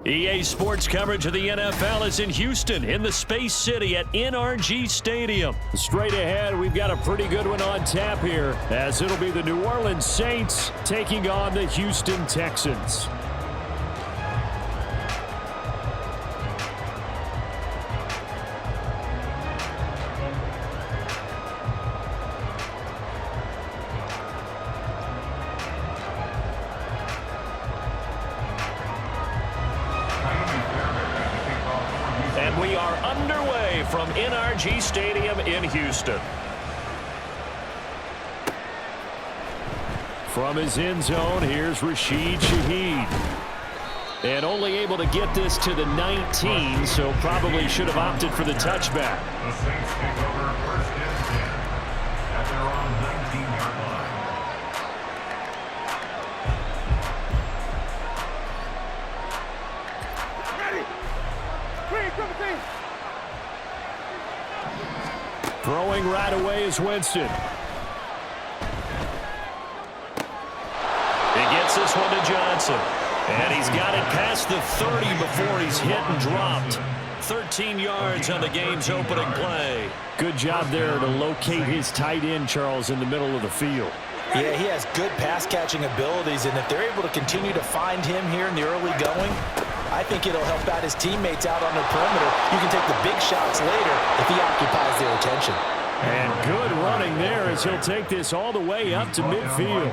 EA Sports coverage of the NFL is in Houston in the Space City at NRG Stadium. Straight ahead, we've got a pretty good one on tap here, as it'll be the New Orleans Saints taking on the Houston Texans. And we are underway from NRG Stadium in Houston. From his end zone, here's Rashid Shaheed. And only able to get this to the 19, so probably should have opted for the touchback. The Saints take over first and 10 at their own 19-yard line. Throwing right away is Winston. He gets this one to Johnson. And he's got it past the 30 before he's hit and dropped. 13 yards on the game's opening play. Good job there to locate his tight end, Charles, in the middle of the field. Yeah, he has good pass-catching abilities, and if they're able to continue to find him here in the early going, I think it'll help out his teammates out on the perimeter. You can take the big shots later if he occupies their attention. And good running there as he'll take this all the way up to midfield.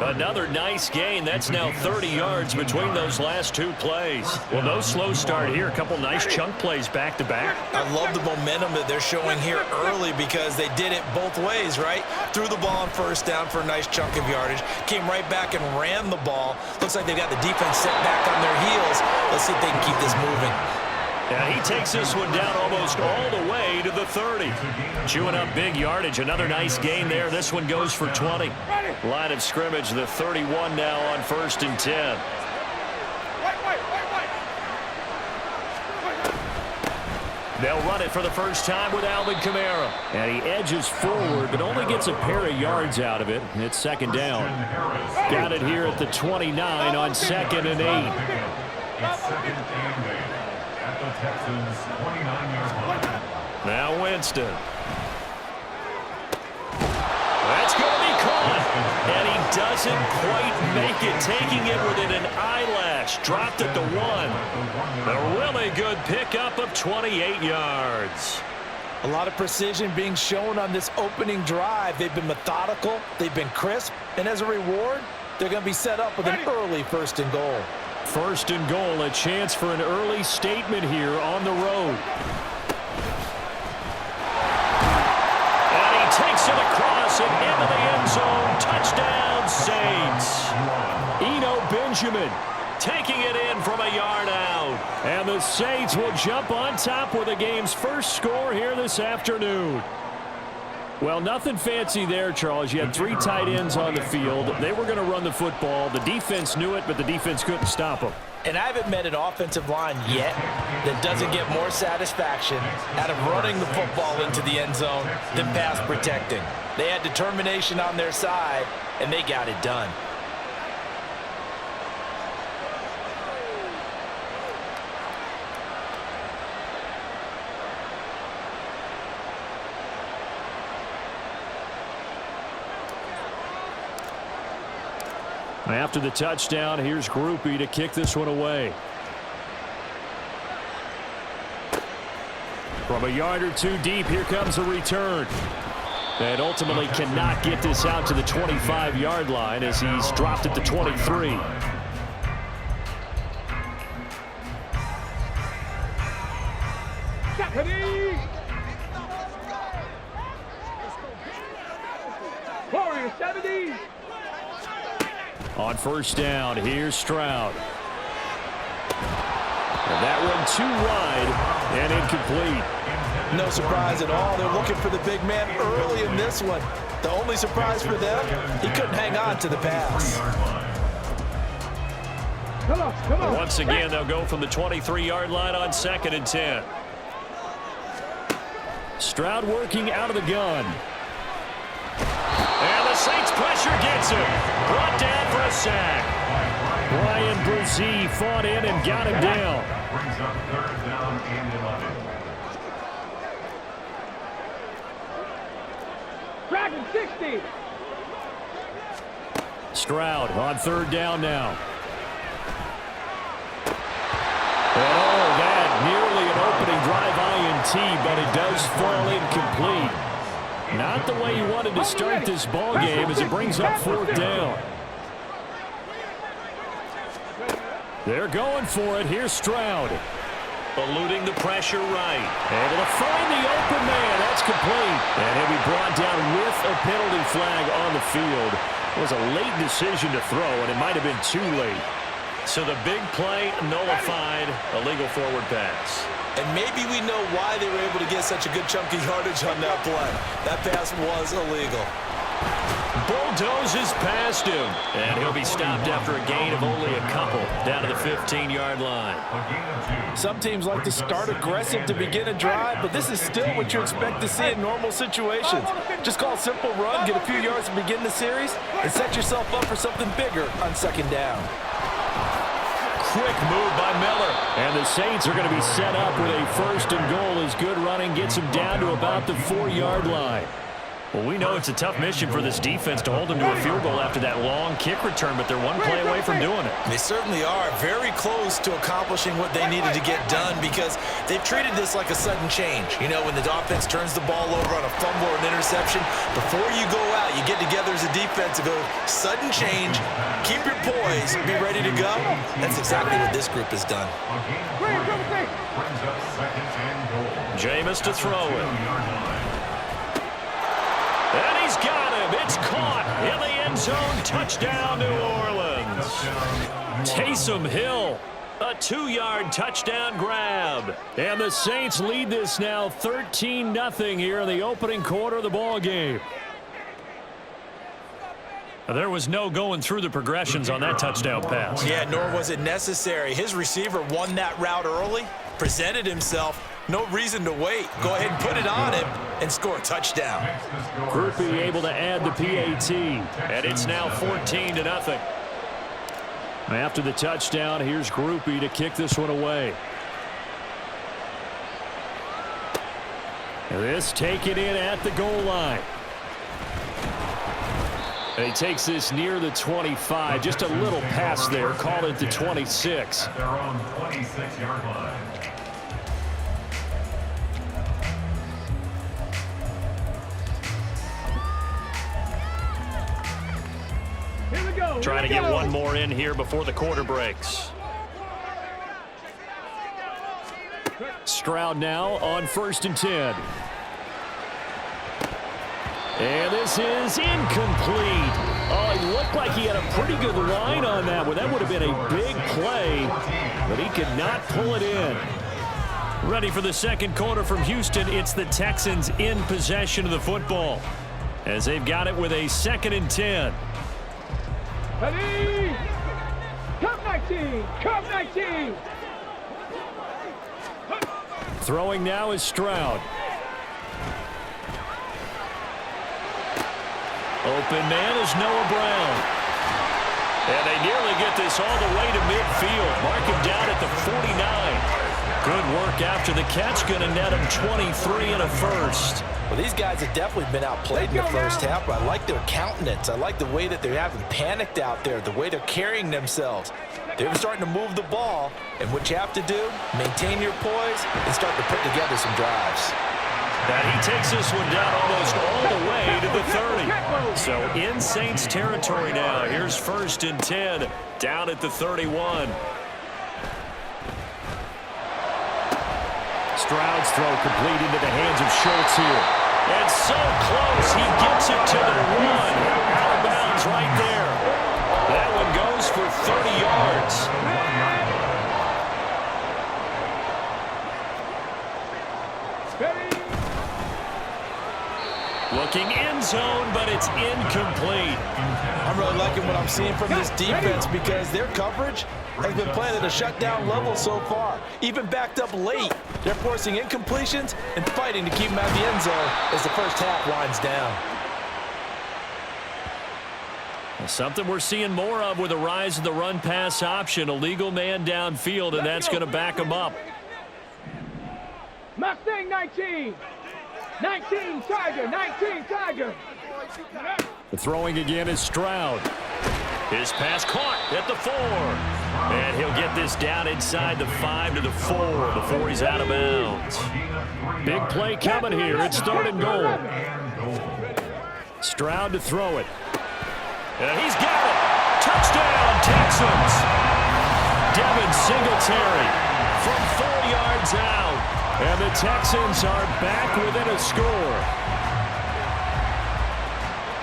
Another nice gain. That's now 30 yards between those last two plays. Well, no slow start here. A couple nice chunk plays back-to-back. I love the momentum that they're showing here early because they did it both ways, right? Threw the ball on first down for a nice chunk of yardage. Came right back and ran the ball. Looks like they've got the defense set back on their heels. Let's see if they can keep this moving. Yeah, he takes this one down almost all the way to the 30. Chewing up big yardage. Another nice gain there. This one goes for 20. Line of scrimmage, the 31 now on 1st and 10. They'll run it for the first time with Alvin Kamara. And he edges forward, but only gets a pair of yards out of it. And it's second down. Got it here at the 29 on 2nd and 8. It's second and 8 at the Texans' 29-yard line. Now Winston. That's going to be caught. And he doesn't quite make it, taking it within an eyelash. Dropped it to 1. A really good pickup of 28 yards. A lot of precision being shown on this opening drive. They've been methodical. They've been crisp. And as a reward, they're going to be set up with an early 1st and goal. 1st and goal, a chance for an early statement here on the road. And he takes it across and into the end zone. Touchdown, Saints. Eno Benjamin taking it in from a yard out. And the Saints will jump on top with the game's first score here this afternoon. Well, nothing fancy there, Charles. You had 3 tight ends on the field. They were going to run the football. The defense knew it, but the defense couldn't stop them. And I haven't met an offensive line yet that doesn't get more satisfaction out of running the football into the end zone than pass protecting. They had determination on their side, and they got it done. After the touchdown, here's Groupie to kick this one away. From a yard or 2 deep, here comes a return. And ultimately cannot get this out to the 25-yard line as he's dropped at the 23. On 1st down, here's Stroud. And that one too wide and incomplete. No surprise at all. They're looking for the big man early in this one. The only surprise for them, he couldn't hang on to the pass. Come on. Once again, they'll go from the 23-yard line on 2nd and 10. Stroud working out of the gun. And the Saints pressure gets him. Brought down for a sack. Brian Brzee fought in and got him down. Brings up 3rd down and 11. Dragon 60. Stroud on 3rd down now. Oh, that nearly an opening drive INT, but it does fall incomplete. Not the way you wanted to start this ball game as it brings up 4th down. They're going for it. Here's Stroud. Eluding the pressure right. Able to find the open man. That's complete. And he'll be brought down with a penalty flag on the field. It was a late decision to throw, and it might have been too late. So the big play nullified, a legal forward pass. And maybe we know why they were able to get such a good chunk of yardage on that play. That pass was illegal. Bulldozes past him. And he'll be stopped after a gain of only a couple down to the 15-yard line. Some teams like to start aggressive to begin a drive, but this is still what you expect to see in normal situations. Just call a simple run, get a few yards to begin the series, and set yourself up for something bigger on 2nd down. Quick move by Miller. And the Saints are going to be set up with a 1st and goal as good running gets them down to about the 4-yard line. Well, we know it's a tough mission for this defense to hold them to a field goal after that long kick return, but they're one play away from doing it. They certainly are very close to accomplishing what they needed to get done because they've treated this like a sudden change. You know, when the offense turns the ball over on a fumble or an interception, before you go out, you get together as a defense and go, sudden change, keep your poise, be ready to go. That's exactly what this group has done. Brings up 2nd and goal. Jameis to throw it. And he's got him. It's caught in the end zone. Touchdown, New Orleans. Taysom Hill, a 2-yard touchdown grab. And the Saints lead this now 13-0 here in the opening quarter of the ball game. There was no going through the progressions on that touchdown pass. Yeah, nor was it necessary. His receiver won that route early, presented himself. No reason to wait. Go ahead and put it on him and score a touchdown. Groupie able to add the PAT. And it's now 14-0. After the touchdown, here's Groupie to kick this one away. This taken in at the goal line. And he takes this near the 25. Just a little pass there. Call it the 26. At their own 26-yard line. Trying to get one more in here before the quarter breaks. Stroud now on 1st and 10. And this is incomplete. Oh, he looked like he had a pretty good line on that one. That would have been a big play, but he could not pull it in. Ready for the 2nd quarter from Houston. It's the Texans in possession of the football as they've got it with a 2nd and 10. Ready? Come 19! Come 19! Throwing now is Stroud. Open man is Noah Brown. And they nearly get this all the way to midfield. Mark him down at the 49. Good work after the catch. Going to net him 23 and a first. Well, these guys have definitely been outplayed in the first half, but I like their countenance. I like the way that they haven't panicked out there, the way they're carrying themselves. They're starting to move the ball, and what you have to do, maintain your poise and start to put together some drives. And he takes this one down almost all the way to the 30. So in Saints territory now. Here's 1st and 10 down at the 31. Stroud's throw complete into the hands of Schultz here. And so close, he gets it to the 1. Out of bounds right there. That one goes for 30 yards. Looking end zone, but it's incomplete. I'm really liking what I'm seeing from this defense because their coverage has been playing at a shutdown level so far. Even backed up late, they're forcing incompletions and fighting to keep them out of the end zone as the first half winds down. Something we're seeing more of with the rise of the run-pass option. A legal man downfield, and that's going to back him up. Mustang 19. 19 Tiger. 19 Tiger. The throwing again is Stroud. His pass caught at the 4. And he'll get this down inside the 5 to the 4 before he's out of bounds. Big play coming here. It's 3rd and goal. Stroud to throw it. And he's got it. Touchdown, Texans. Devin Singletary from 4 yards out. And the Texans are back within a score.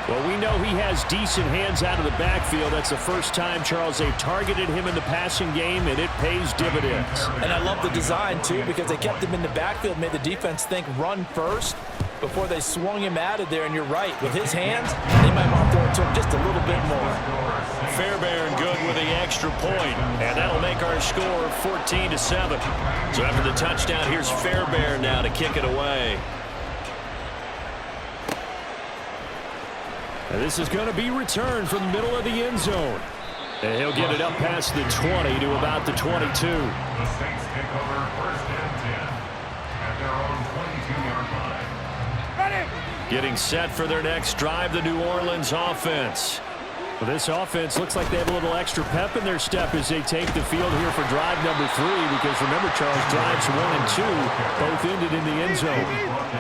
Well, we know he has decent hands out of the backfield. That's the first time, Charles, they've targeted him in the passing game, and it pays dividends. And I love the design, too, because they kept him in the backfield, made the defense think run first before they swung him out of there. And you're right, with his hands, they might want to throw it to him just a little bit more. Fairbairn good with the extra point, and that'll make our score 14-7. So after the touchdown, here's Fairbairn now to kick it away. And this is going to be returned from the middle of the end zone. And he'll get it up past the 20 to about the 22. The Saints take over 1st and 10 at their own 22-yard line. Ready. Getting set for their next drive, the New Orleans offense. Well, this offense looks like they have a little extra pep in their step as they take the field here for drive number 3, because remember, Charles, drives 1 and 2 both ended in the end zone.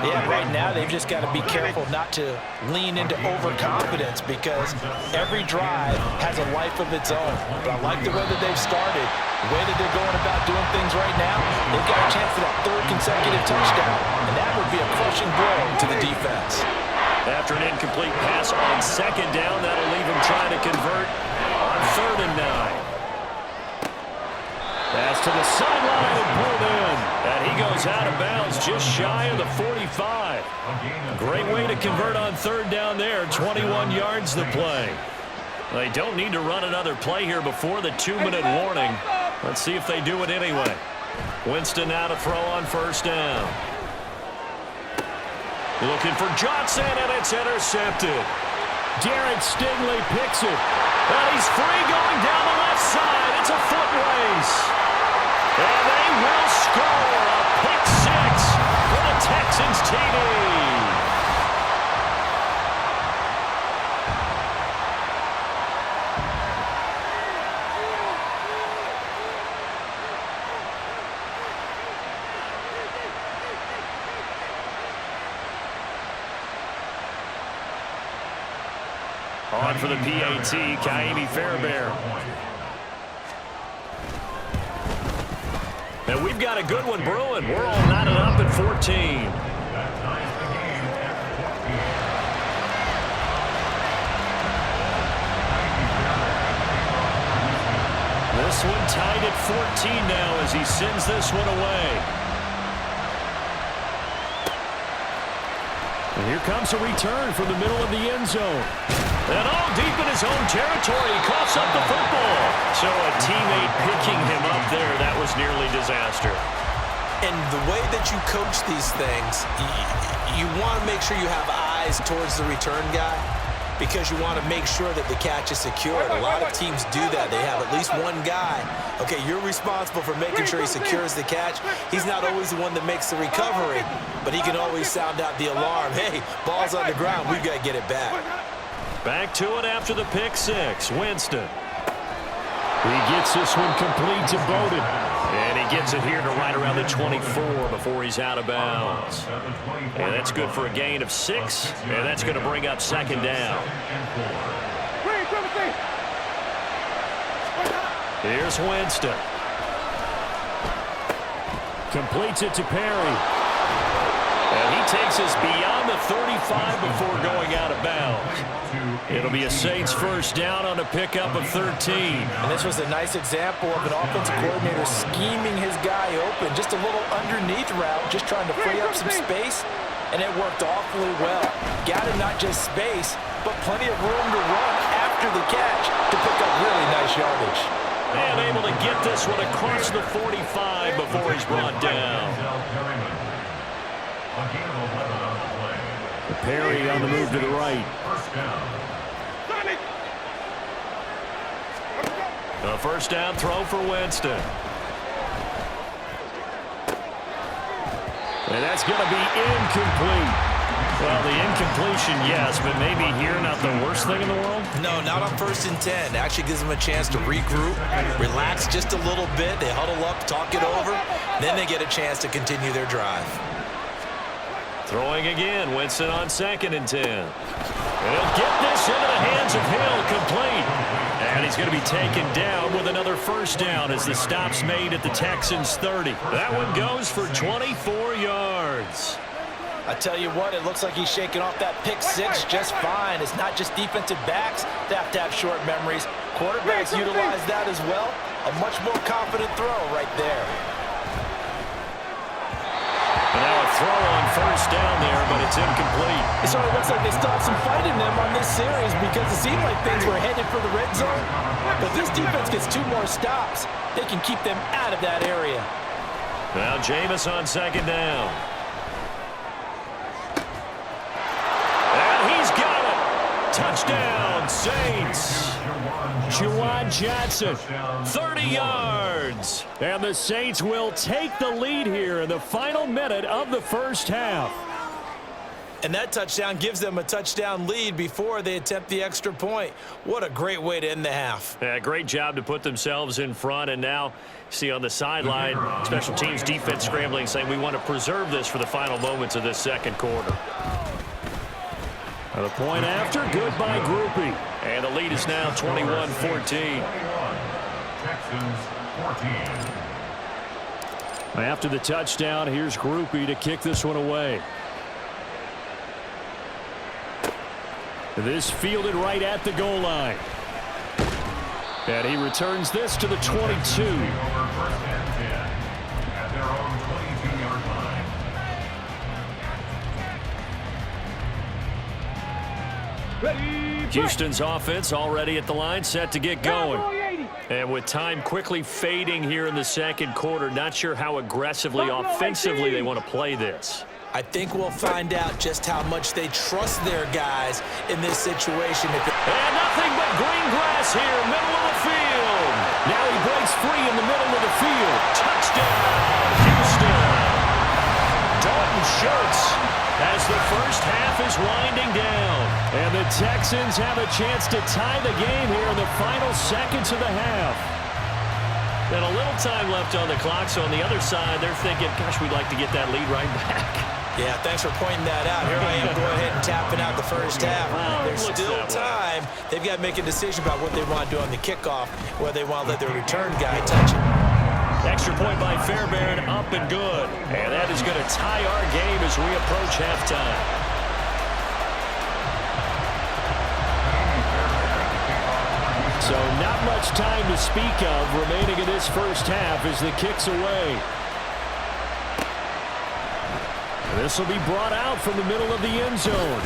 Yeah, right now they've just got to be careful not to lean into overconfidence, because every drive has a life of its own. But I like the way that they've started, the way that they're going about doing things right now. They've got a chance for that 3rd consecutive touchdown, and that would be a crushing blow to the defense. After an incomplete pass on 2nd down, that'll leave him trying to convert on 3rd and 9. Pass to the sideline and pulled in. And he goes out of bounds just shy of the 45. Great way to convert on 3rd down there. 21 yards the play. They don't need to run another play here before the 2-minute warning. Let's see if they do it anyway. Winston now to throw on 1st down. Looking for Johnson, and it's intercepted. Derek Stingley picks it. And he's free going down the left side. It's a foot race. And they will score a pick 6 for the Texans TD. On for the PAT, Kaimi Fairbairn. And we've got a good one brewing. We're all knotted up at 14. This one tied at 14 now as he sends this one away. And here comes a return from the middle of the end zone. And all deep in his own territory, he coughs up the football. So a teammate picking him up there, that was nearly disaster. And the way that you coach these things, you want to make sure you have eyes towards the return guy, because you want to make sure that the catch is secured. A lot of teams do that. They have at least one guy. Okay, you're responsible for making sure he secures the catch. He's not always the one that makes the recovery, but he can always sound out the alarm. Hey, ball's on the ground. We've got to get it back. Back to it after the pick 6. Winston. He gets this one complete to Bowden. And he gets it here to right around the 24 before he's out of bounds. And that's good for a gain of 6. And that's going to bring up 2nd down. Here's Winston. Completes it to Perry. And he takes us beyond the 35 before going out of bounds. It'll be a Saints 1st down on a pickup of 13. And this was a nice example of an offensive coordinator scheming his guy open. Just a little underneath route, just trying to free up some space, and it worked awfully well. Got him not just space, but plenty of room to run after the catch to pick up really nice yardage. And able to get this one across the 45 before he's brought down. Perry on the move to the right. A first down throw for Winston. And that's going to be incomplete. Well, the incompletion, yes, but maybe here not the worst thing in the world? No, not on 1st and 10. Actually gives them a chance to regroup, relax just a little bit. They huddle up, talk it over, then they get a chance to continue their drive. Throwing again, Winston on 2nd and 10. He'll get this into the hands of Hill, complete. And he's going to be taken down with another first down as the stop's made at the Texans' 30. That one goes for 24 yards. I tell you what, it looks like he's shaking off that pick six just fine. It's not just defensive backs that have to have short memories. Quarterbacks utilize that as well. A much more confident throw right there. And now a throw on first down there, but it's incomplete. It sort of looks like they still have some fight in them on this series because it seemed like things were headed for the red zone. But this defense gets 2 more stops. They can keep them out of that area. Now Jameis on 2nd down. Touchdown, Saints. Juwan Johnson, 30 yards. And the Saints will take the lead here in the final minute of the first half. And that touchdown gives them a touchdown lead before they attempt the extra point. What a great way to end the half. Yeah, great job to put themselves in front. And now, see on the sideline, special teams defense scrambling, saying we want to preserve this for the final moments of this second quarter. The point after, good by Groupie. And the lead is now 21-14. Texans 14. After the touchdown, here's Groupie to kick this one away. This fielded right at the goal line. And he returns this to the 22. Over 1st and 10 at their own 22-yard line. Houston's offense already at the line, set to get going. And with time quickly fading here in the second quarter, not sure how aggressively, offensively they want to play this. I think we'll find out just how much they trust their guys in this situation. And nothing but green grass here, middle of the field. Now he breaks free in the middle of the field. Touchdown, Houston. Dalton Schultz as the first half is winding down. And the Texans have a chance to tie the game here in the final seconds of the half. And a little time left on the clock, so on the other side, they're thinking, gosh, we'd like to get that lead right back. Yeah, thanks for pointing that out. Here I am going ahead and tapping out the first half. There's still time. They've got to make a decision about what they want to do on the kickoff, whether they want to let their return guy touch it. Extra point by Fairbairn, up and good. And that is going to tie our game as we approach halftime. So not much time to speak of remaining in this first half as the kick's away. This will be brought out from the middle of the end zone.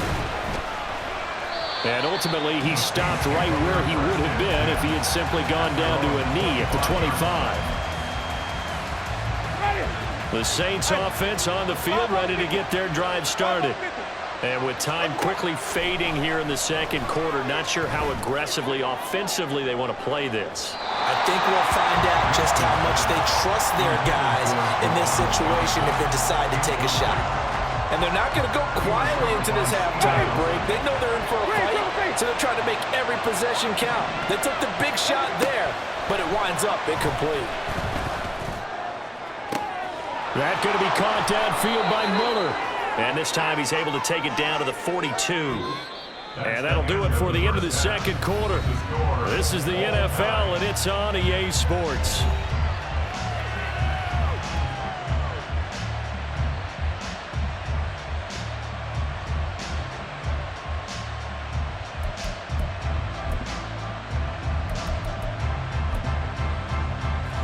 And ultimately, he stopped right where he would have been if he had simply gone down to a knee at the 25. The Saints offense on the field, ready to get their drive started. And with time quickly fading here in the second quarter, not sure how aggressively, offensively they want to play this. I think we'll find out just how much they trust their guys in this situation if they decide to take a shot. And they're not going to go quietly into this halftime break. They know they're in for a fight, so they're trying to make every possession count. They took the big shot there, but it winds up incomplete. That's going to be caught downfield by Miller. And this time he's able to take it down to the 42. And that'll do it for the end of the second quarter. This is the NFL, and it's on EA Sports.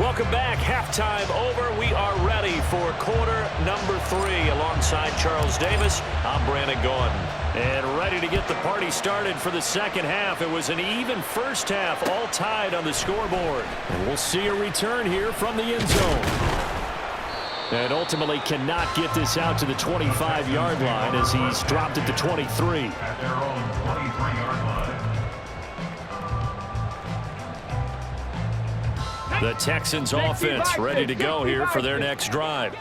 Welcome back. Halftime over. We are ready for quarter number 3. Alongside Charles Davis, I'm Brandon Gordon. And ready to get the party started for the second half. It was an even first half, all tied on the scoreboard. And we'll see a return here from the end zone. And ultimately cannot get this out to the 25-yard line as he's dropped at the 23. At their own 23-yard line. The Texans offense ready to go here for their next drive.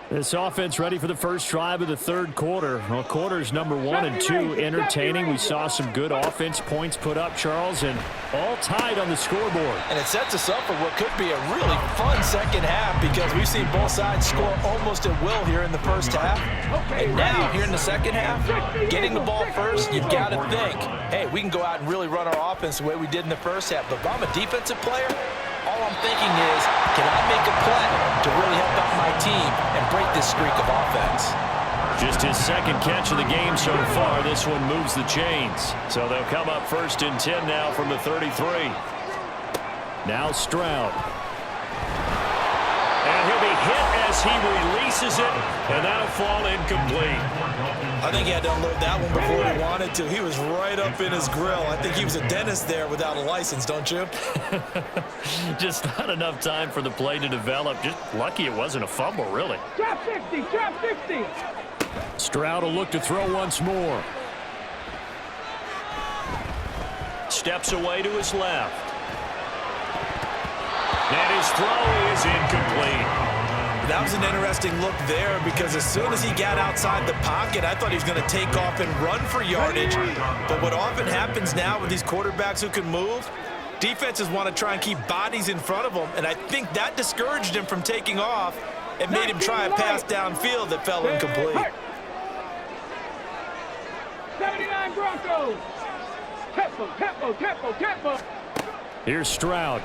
This offense ready for the first drive of the third quarter. Well, quarters number 1 and 2 entertaining. We saw some good offense points put up, Charles, and all tied on the scoreboard. And it sets us up for what could be a really fun second half because we've seen both sides score almost at will here in the first half. And now, here in the second half, getting the ball first, you've got to think, hey, we can go out and really run our offense the way we did in the first half. But if I'm a defensive player, all I'm thinking is, can I make a play to really help out my team and break this streak of offense? Just his second catch of the game so far. This one moves the chains. So they'll come up 1st and 10 now from the 33. Now Stroud. And he'll be hit as he releases it, and that'll fall incomplete. I think he had to unload that one before he wanted to. He was right up in his grill. I think he was a dentist there without a license, don't you? Just not enough time for the play to develop. Just lucky it wasn't a fumble, really. Drop 60, drop 60. Stroud will look to throw once more. Steps away to his left. And his throw is incomplete. That was an interesting look there because as soon as he got outside the pocket, I thought he was going to take off and run for yardage. But what often happens now with these quarterbacks who can move, defenses want to try and keep bodies in front of them, and I think that discouraged him from taking off and made him try a pass downfield that fell incomplete. 79 Broncos. Tempo. Here's Stroud.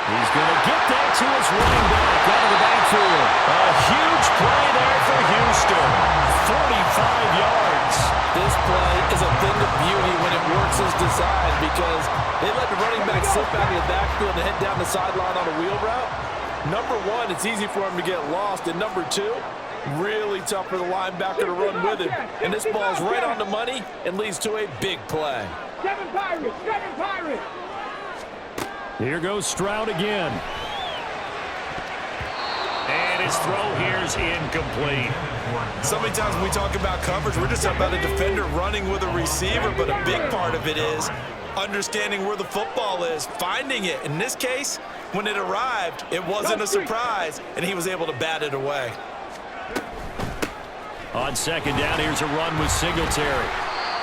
He's going to get that to his running back out of the backfield. A huge play there for Houston. 45 yards. This play is a thing of beauty when it works as designed because they let the running back slip out of the backfield and head down the sideline on a wheel route. Number one, it's easy for him to get lost. And number two, really tough for the linebacker to run with him. And this ball's right on the money and leads to a big play. 7 Pirates. Here goes Stroud again. And his throw here is incomplete. So many times when we talk about coverage, we're just about a defender running with a receiver, but a big part of it is understanding where the football is, finding it. In this case, when it arrived, it wasn't a surprise, and he was able to bat it away. On second down, here's a run with Singletary.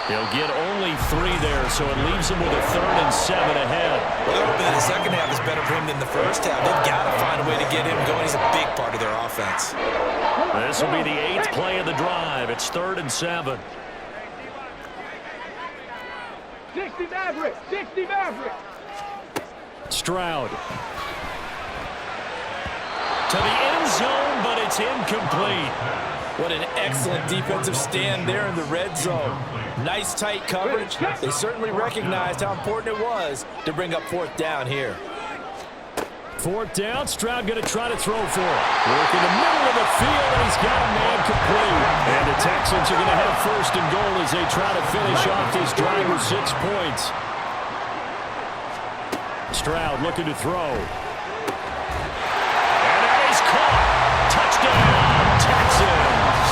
He'll get only 3 there, so it leaves him with a 3rd and 7 ahead. Well, they're hoping that the second half is better for him than the first half. They've got to find a way to get him going. He's a big part of their offense. This will be the 8th play of the drive. It's 3rd and 7. 60 Maverick. Stroud. To the end zone, but it's incomplete. What an excellent defensive stand there in the red zone. Nice tight coverage. They certainly recognized how important it was to bring up 4th down here. 4th down, Stroud going to try to throw for it. Work in the middle of the field, and he's got a man complete. And the Texans are going to have 1st and goal as they try to finish off this drive with 6 points. Stroud looking to throw. And that is caught. Touchdown, Texans.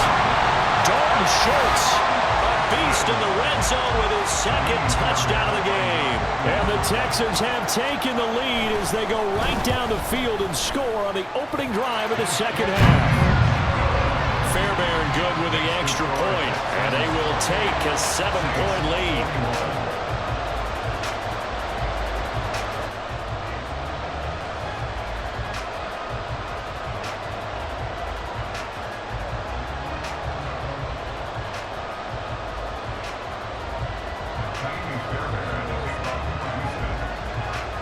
Dalton Schultz, a beast in the red zone with his 2nd touchdown of the game. And the Texans have taken the lead as they go right down the field and score on the opening drive of the second half. Fairbairn good with the extra point, and they will take a 7-point lead.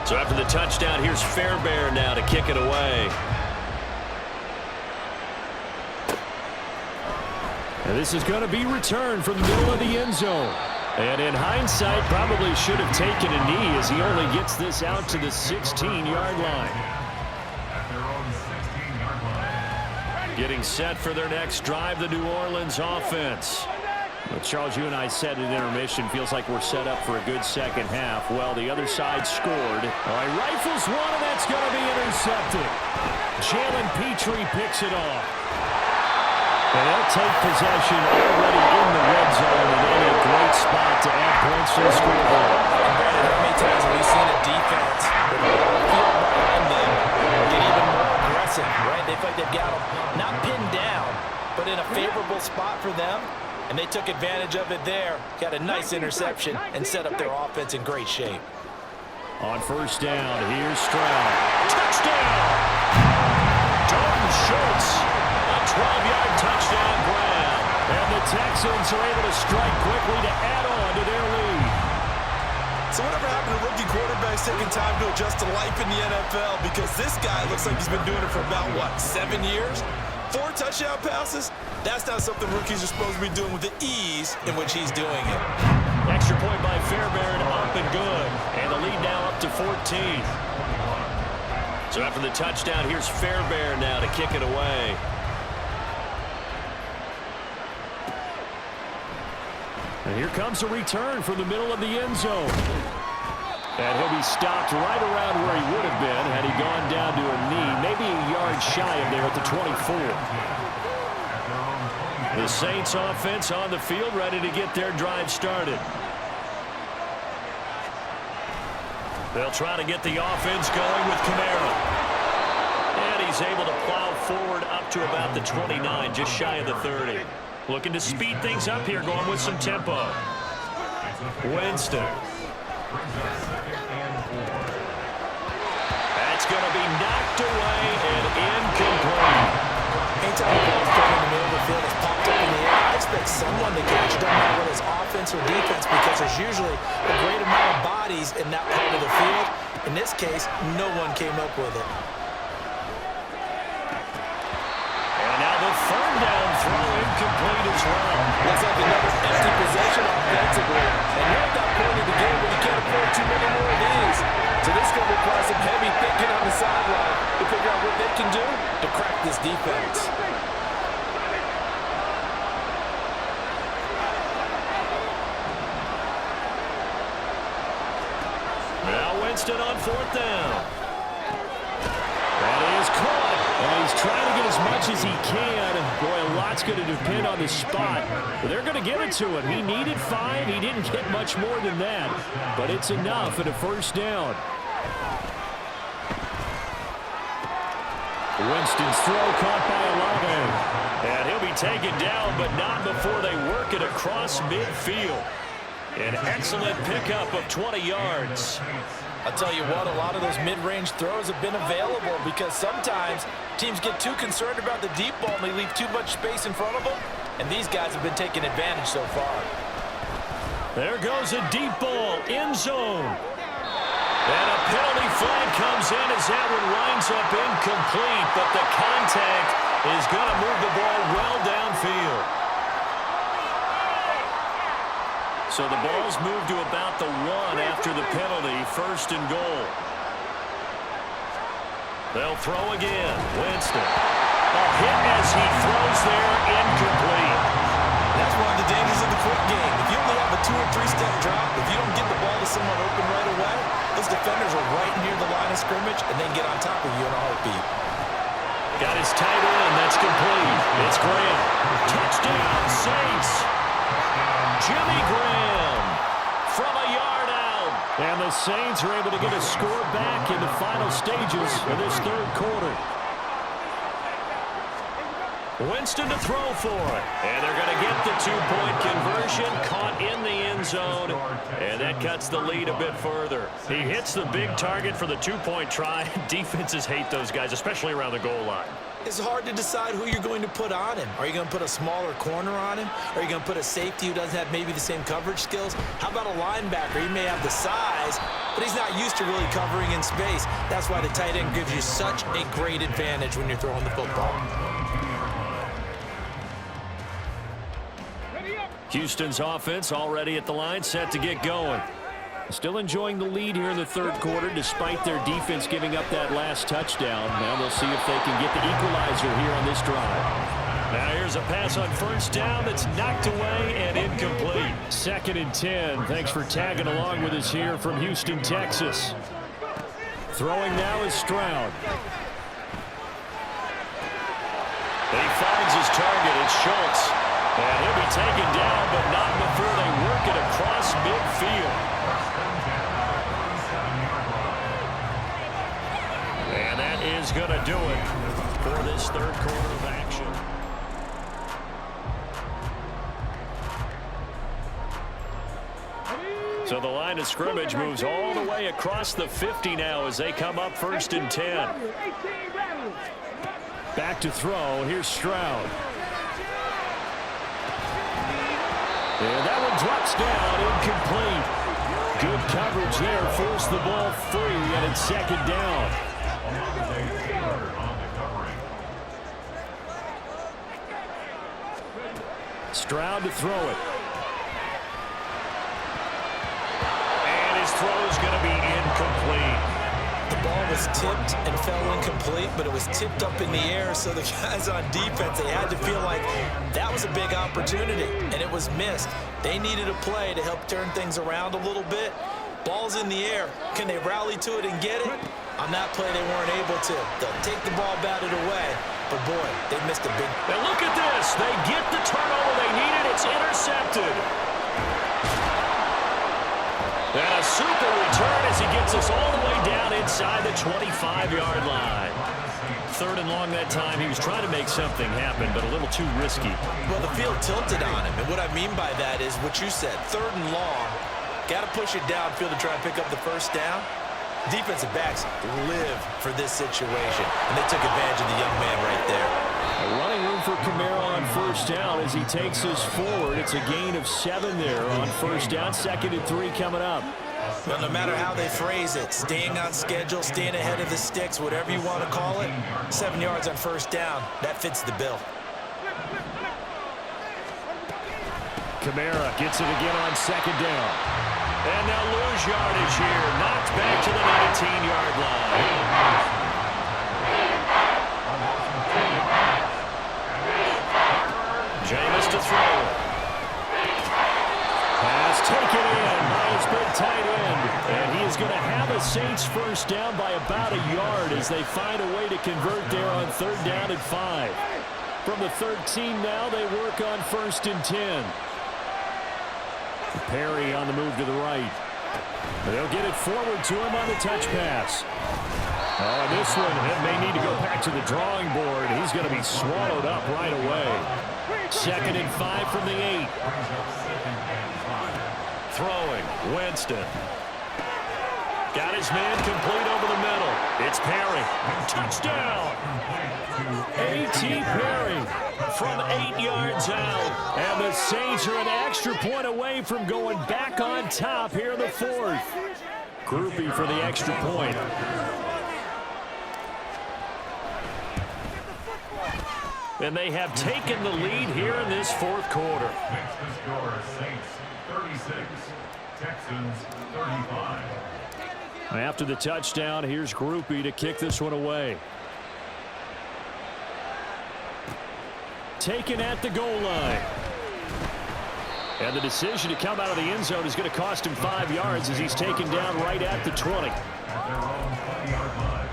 So after the touchdown, here's Fairbairn now to kick it away. And this is going to be returned from the middle of the end zone. And in hindsight, probably should have taken a knee as he only gets this out to the 16-yard line. Getting set for their next drive, the New Orleans offense. Well, Charles, you and I said at intermission, feels like we're set up for a good second half. Well, the other side scored. All right, rifles one, and that's going to be intercepted. Jalen Petrie picks it off. And they'll take possession already in the red zone and in a great spot to add points to the scoreboard. That made times have we seen a defense with a lot of field behind them get even more aggressive, right? They feel like they've got them not pinned down, but in a favorable spot for them, and they took advantage of it there. Got a nice interception and set up their offense in great shape. On first down, here's Stroud. Touchdown! Dalton Schultz, a 12-yard touchdown grab. And the Texans are able to strike quickly to add on to their lead. So whatever happened to rookie quarterbacks taking time to adjust to life in the NFL? Because this guy looks like he's been doing it for about, what, 7 years? 4 touchdown passes? That's not something rookies are supposed to be doing with the ease in which he's doing it. Extra point by Fairbairn, up and good. And the lead now up to 14. So after the touchdown, here's Fairbairn now to kick it away. And here comes a return from the middle of the end zone. And he'll be stopped right around where he would have been had he gone down to a knee, maybe a yard shy of there at the 24. The Saints offense on the field, ready to get their drive started. They'll try to get the offense going with Kamara. And he's able to plow forward up to about the 29, just shy of the 30. Looking to speed things up here, going with some tempo. Winston. That's going to be knocked away and incomplete. Anytime the ball's thrown in the middle of the field, it's popped up in the air, I expect someone to catch it, no matter whether it's offense or defense, because there's usually a great amount of bodies in that part of the field. In this case, no one came up with it. And now the third down throw incomplete as well. Looks like another empty possession offensively. And you're at that point of the game where you can't afford too many more of these. So this is going to require some heavy thinking on the sideline to figure out what they can do to crack this defense. Now Winston on fourth down. That is caught. And he's trying to get as much as he can. Boy, a lot's going to depend on the spot. But they're going to give it to him. He needed 5. He didn't get much more than that. But it's enough at a first down. Winston's throw caught by Olave. And he'll be taken down, but not before they work it across midfield. An excellent pickup of 20 yards. I'll tell you what, a lot of those mid-range throws have been available because sometimes teams get too concerned about the deep ball and they leave too much space in front of them, and these guys have been taking advantage so far. There goes a deep ball, end zone. And a penalty flag comes in as that one winds up incomplete, but the contact is going to move the ball well downfield. So the ball's moved to about the 1 after the penalty, first and goal. They'll throw again. Winston. A hit as he throws there, incomplete. That's one of the dangers of the quick game. If you only have a 2- or 3-step drop, if you don't get the ball to someone open right away, those defenders are right near the line of scrimmage and they get on top of you in a heartbeat. Got his tight end. That's complete. It's Graham. Touchdown, Saints. Jimmy Graham from a yard out. And the Saints are able to get a score back in the final stages of this third quarter. Winston to throw for it. And they're going to get the 2-point conversion, caught in the end zone. And that cuts the lead a bit further. He hits the big target for the 2-point try. Defenses hate those guys, especially around the goal line. It's hard to decide who you're going to put on him. Are you going to put a smaller corner on him? Are you going to put a safety who doesn't have maybe the same coverage skills? How about a linebacker? He may have the size, but he's not used to really covering in space. That's why the tight end gives you such a great advantage when you're throwing the football. Houston's offense already at the line, set to get going. Still enjoying the lead here in the third quarter despite their defense giving up that last touchdown. Now they'll see if they can get the equalizer here on this drive. Now here's a pass on first down that's knocked away and incomplete. 2nd and 10. Thanks for tagging along with us here from Houston, Texas. Throwing now is Stroud. He finds his target. It's Schultz. And he'll be taken down, but not before they work it across midfield. is going to do it for this third quarter of action. So the line of scrimmage moves all the way across the 50 now as they come up 1st and 10. Back to throw. Here's Stroud. And that one drops down, incomplete. Good coverage there, forced the ball free, and it's 2nd down. Stroud to throw it. And his throw is going to be incomplete. The ball was tipped and fell incomplete, but it was tipped up in the air, so the guys on defense, they had to feel like that was a big opportunity, and it was missed. They needed a play to help turn things around a little bit. Ball's in the air. Can they rally to it and get it? On that play, they weren't able to. They'll take the ball, batted away, but boy, they missed a big... Now look at this. They get the turnover they needed. It's intercepted. And a super return as he gets us all the way down inside the 25-yard line. 3rd and long that time. He was trying to make something happen, but a little too risky. Well, the field tilted on him, and what I mean by that is what you said. 3rd and long, got to push it downfield to try and pick up the 1st down. Defensive backs live for this situation, and they took advantage of the young man right there. Running room for Kamara on 1st down as he takes us forward. It's a gain of 7 there on 1st down. 2nd and 3 coming up. Well, no matter how they phrase it, staying on schedule, staying ahead of the sticks, whatever you want to call it, 7 yards on 1st down, that fits the bill. Kamara gets it again on 2nd down. And now lose yardage here. Knocked back to the 19-yard line. Jameis to throw. Pass taken in by his big tight end. And he is going to have a Saints 1st down by about a yard as they find a way to convert there on 3rd down and 5. From the 13 now, they work on 1st and 10. Perry on the move to the right. They'll get it forward to him on the touch pass. Oh, this one, it may need to go back to the drawing board. He's going to be swallowed up right away. 2nd and 5 from the 8. Throwing, Winston. Got his man complete over the middle. It's Perry. Touchdown. A.T. Perry from 8 yards out. And the Saints are an extra point away from going back on top here in the 4th. Groupie for the extra point. And they have taken the lead here in this 4th quarter. Makes the score Saints 36, Texans 35. After the touchdown, here's Groupie to kick this one away. Taken at the goal line. And the decision to come out of the end zone is going to cost him 5 yards as he's taken down right at the 20. At their own 20-yard line.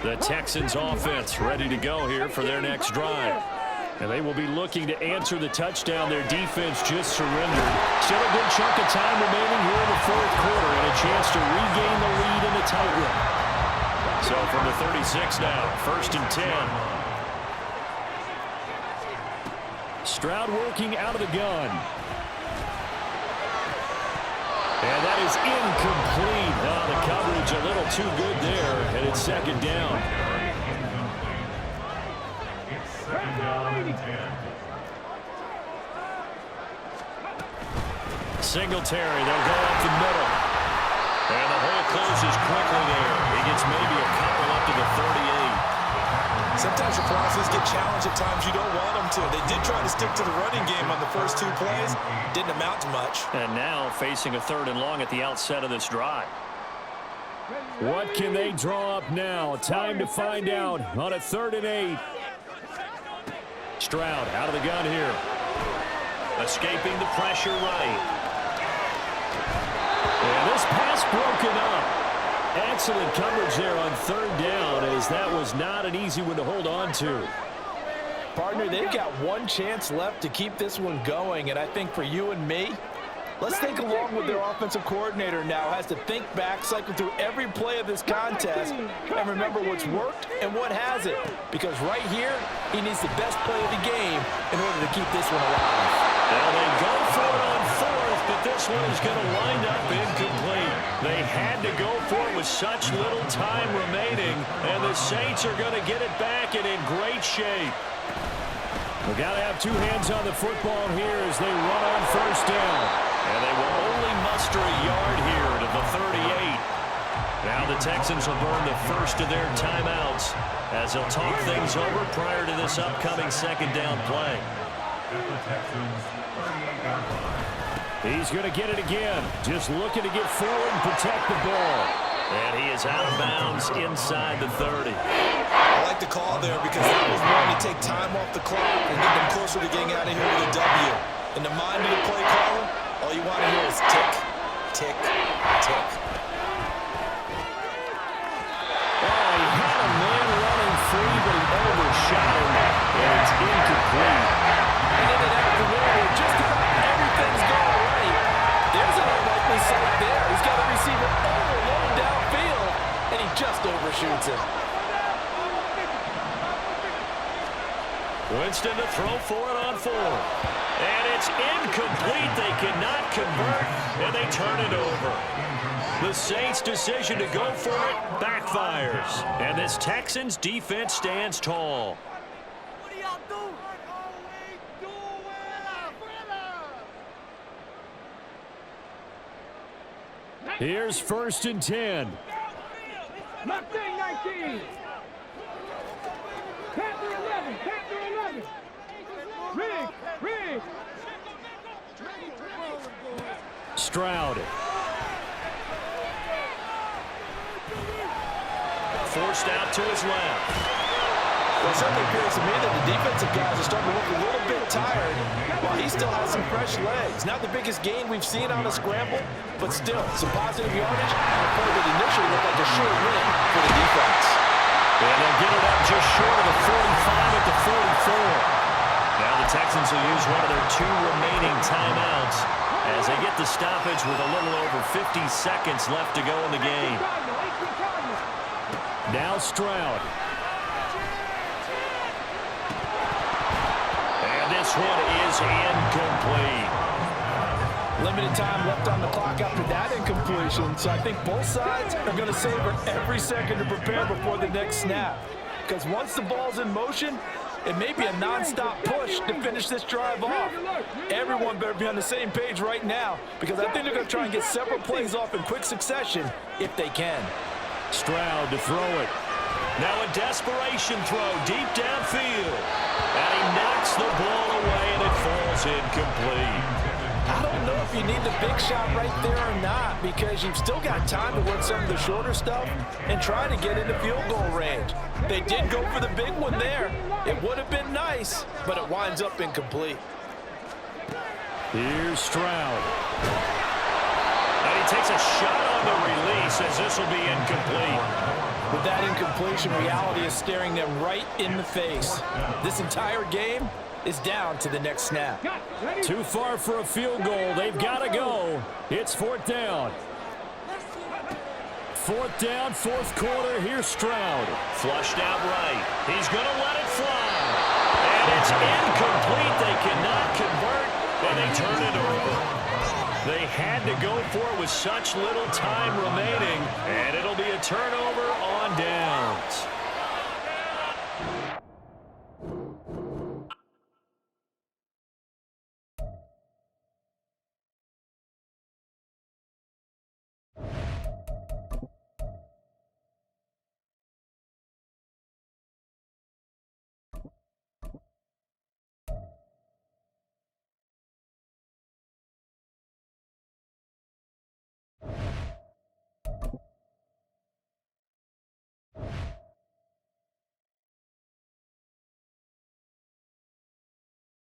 The Texans offense ready to go here for their next drive. And they will be looking to answer the touchdown. Their defense just surrendered. Still a good chunk of time remaining here in the 4th quarter and a chance to regain the lead in the tightrope. So from the 36 now, 1st and 10. Stroud working out of the gun. And that is incomplete. Oh, the coverage a little too good there, and it's 2nd down. It's 2nd down and 10. Singletary, they'll go up the middle. And the hole closes quickly there. He gets maybe a couple up to the 38. Sometimes your process get challenged at times you don't want them to. They did try to stick to the running game on the first 2 plays. Didn't amount to much. And now facing a 3rd and long at the outset of this drive. What can they draw up now? Time to find out on a 3rd and 8. Stroud out of the gun here. Escaping the pressure right. And this pass broken up. Excellent coverage there on 3rd down as that was not an easy one to hold on to. Partner, they've got one chance left to keep this one going, and I think for you and me, Let's think along with their offensive coordinator now. Has to think back, cycle through every play of this contest, and remember what's worked and what hasn't. Because right here, he needs the best play of the game in order to keep this one alive. Well, they go for it on fourth, but this one is going to wind up incomplete. They had to go for it with such little time remaining, and the Saints are going to get it back and in great shape. We've got to have two hands on the football here as they run on first down. And they will only muster a yard here to the 38. Now the Texans will burn the first of their timeouts as they'll talk things over prior to this upcoming second down play. He's going to get it again. Just looking to get forward and protect the ball. And he is out of bounds inside the 30. I like the call there because that was one to take time off the clock and get them closer to getting out of here with a W. In the mind of the play caller, all you want to hear is tick, tick, tick. Oh, he had a man running free, but he overshot him, and it's incomplete. And in an afternoon where just about everything's going right, there's an unlikely sight there. He's got a receiver overloaded downfield, and he just overshoots him. Winston to throw for it on fourth. And it's incomplete. They cannot convert, and they turn it over. The Saints' decision to go for it backfires. And this Texans defense stands tall. Here's 1st and 10. Mustang 19. Panther 11. Panther 11. Rig. Stroud. Forced out to his left. Well, it certainly appears to me that the defensive guys are starting to look a little bit tired while he still has some fresh legs. Not the biggest gain we've seen on a scramble, but still some positive yardage and a play that initially looked like a sure win for the defense. And they'll get it up just short of the 45 at the 44. Now the Texans will use one of their two remaining timeouts as they get the stoppage with a little over 50 seconds left to go in the game. Now Stroud. And this one is incomplete. Limited time left on the clock after that incompletion, so I think both sides are going to savor every second to prepare before the next snap. Because once the ball's in motion, it may be a non-stop push to finish this drive off. Everyone better be on the same page right now, because I think they're going to try and get several plays off in quick succession if they can. Stroud to throw it. Now a desperation throw deep downfield. And he knocks the ball away, and it falls incomplete. I don't know if you need the big shot right there or not, because you've still got time to work some of the shorter stuff and try to get into field goal range. They did go for the big one there. It would have been nice, but it winds up incomplete. Here's Stroud. And he takes a shot on the release as this will be incomplete. With that incompletion, reality is staring them right in the face. This entire game is down to the next snap. Too far for a field goal. They've got to go. It's 4th down. 4th down, 4th quarter. Here's Stroud. Flushed out right. He's going to let it fly. And it's incomplete. They cannot convert, and they turn it over. They had to go for it with such little time remaining, and it'll be a turnover on downs.